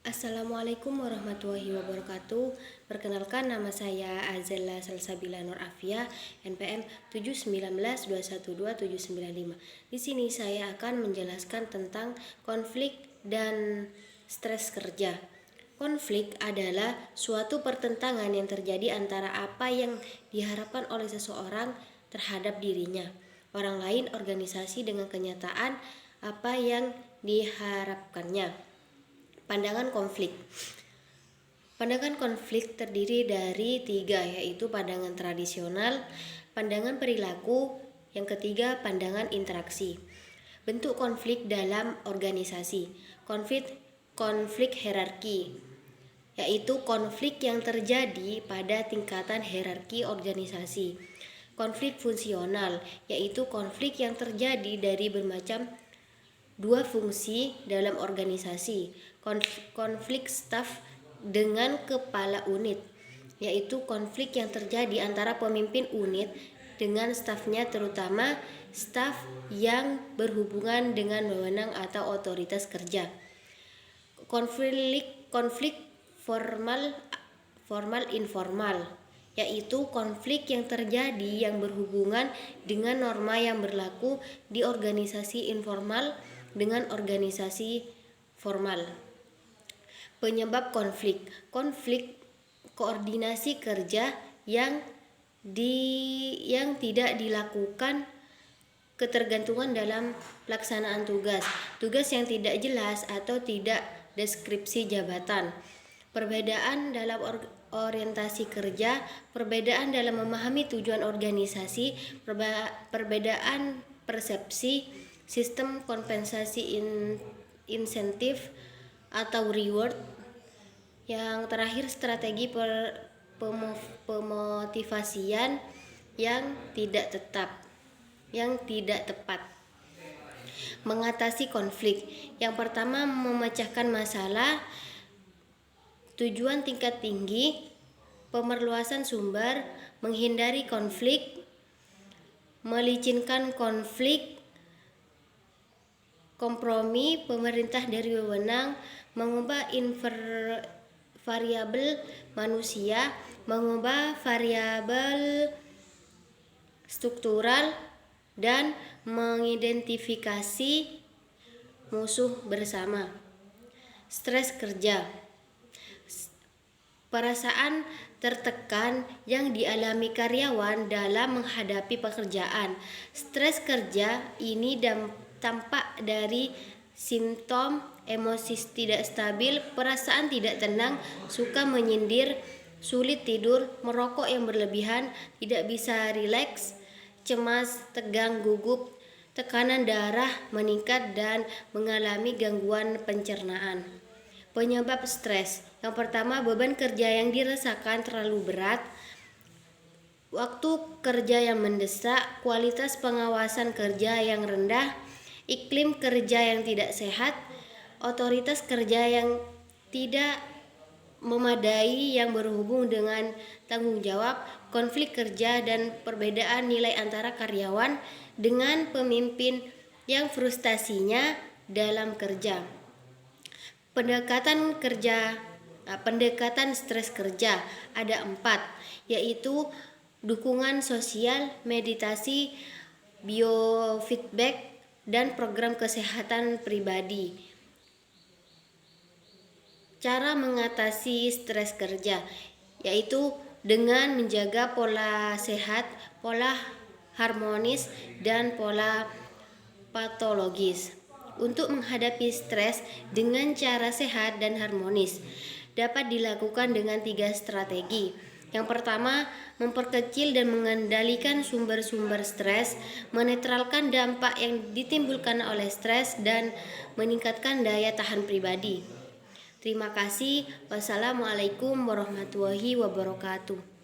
Assalamualaikum warahmatullahi wabarakatuh. Perkenalkan, nama saya Azella Salsabila Nur Afia, NPM 719212795. Di sini saya akan menjelaskan tentang konflik dan stres kerja. Konflik adalah suatu pertentangan yang terjadi antara apa yang diharapkan oleh seseorang terhadap dirinya, orang lain, organisasi, dengan kenyataan apa yang diharapkannya. Pandangan konflik. Pandangan konflik terdiri dari 3, yaitu pandangan tradisional, pandangan perilaku, yang ketiga pandangan interaksi. Bentuk konflik dalam organisasi. Konflik hierarki, yaitu konflik yang terjadi pada tingkatan hierarki organisasi. Konflik fungsional, yaitu konflik yang terjadi dari bermacam dua fungsi dalam organisasi. Konflik staf dengan kepala unit, yaitu konflik yang terjadi antara pemimpin unit dengan stafnya, terutama staf yang berhubungan dengan wewenang atau otoritas kerja. Konflik formal informal, yaitu konflik yang terjadi yang berhubungan dengan norma yang berlaku di organisasi informal dengan organisasi formal. Penyebab konflik koordinasi kerja yang tidak dilakukan, ketergantungan dalam pelaksanaan tugas yang tidak jelas atau tidak deskripsi jabatan, perbedaan dalam orientasi kerja, perbedaan dalam memahami tujuan organisasi, perbedaan persepsi, sistem kompensasi insentif atau reward. Yang terakhir, strategi pemotivasian yang tidak tepat. Mengatasi konflik. Yang pertama, memecahkan masalah, tujuan tingkat tinggi, pemerluasan sumber, menghindari konflik, melicinkan konflik, kompromi, pemerintah dari wewenang, mengubah variabel manusia, mengubah variabel struktural, dan mengidentifikasi musuh bersama. Stres kerja. Perasaan tertekan yang dialami karyawan dalam menghadapi pekerjaan. Stres kerja ini tampak dari simptom emosi tidak stabil, perasaan tidak tenang, suka menyindir, sulit tidur, merokok yang berlebihan, tidak bisa rileks, cemas, tegang, gugup, tekanan darah meningkat, dan mengalami gangguan pencernaan. Penyebab stres. Yang pertama, beban kerja yang dirasakan terlalu berat, waktu kerja yang mendesak, kualitas pengawasan kerja yang rendah, iklim kerja yang tidak sehat, otoritas kerja yang tidak memadai yang berhubung dengan tanggung jawab, konflik kerja, dan perbedaan nilai antara karyawan dengan pemimpin yang frustasinya dalam kerja. Pendekatan stres kerja ada 4, yaitu dukungan sosial, meditasi, biofeedback, dan program kesehatan pribadi. Cara mengatasi stres kerja, yaitu dengan menjaga pola sehat, pola harmonis, dan pola patologis. Untuk menghadapi stres dengan cara sehat dan harmonis, dapat dilakukan dengan 3 strategi. Yang pertama, memperkecil dan mengendalikan sumber-sumber stres, menetralkan dampak yang ditimbulkan oleh stres, dan meningkatkan daya tahan pribadi. Terima kasih. Wassalamualaikum warahmatullahi wabarakatuh.